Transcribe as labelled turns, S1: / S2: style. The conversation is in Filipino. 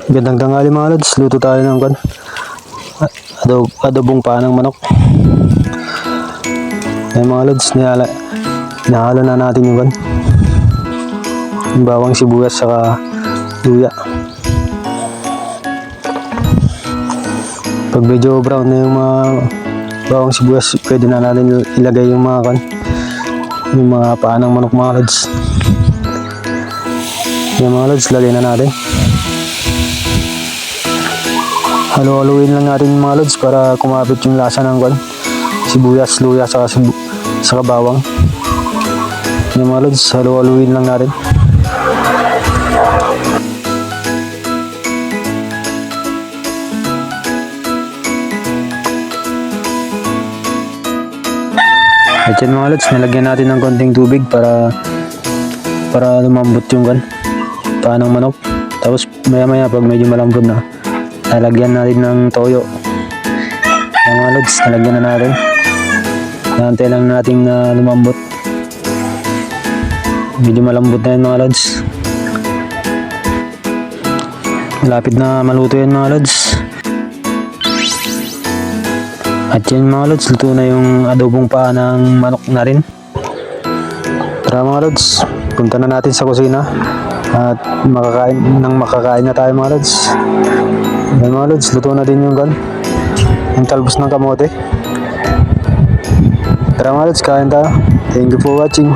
S1: Gandang tanghali mga lods, luto tayo ng adobong panang manok. Ay mga lods, nahalo na natin yung bawang sibuyas saka luya. Pag medyo brown na yung mga bawang sibuyas, pwede na natin ilagay yung mga panang manok mga lods. Yung mga lods, lagay na natin. Halo-haluin lang natin mga lods para kumapit yung lasa ng sibuyas, luya, saka bawang. Yung mga lods, halo-haluin lang natin. At yan mga lods, nilagyan natin ng konting tubig para lumambot yung panang manok. Tapos maya-maya pag medyo malambot na, lalagyan natin ng toyo. Yung mga lods, nalagyan na natin. Nantay lang natin na lumambot. Medyo malambot na yun mga lods. Malapit na maluto yan mga lods. At yan mga lods, luto na yung adobong paa ng manok na rin. Tara mga lods, punta na natin sa kusina. At makakain na tayo mga lods. Yan mga lods, luto na din yung talbos ng kamote. Tara mga lods, kain tayo. Thank you for watching.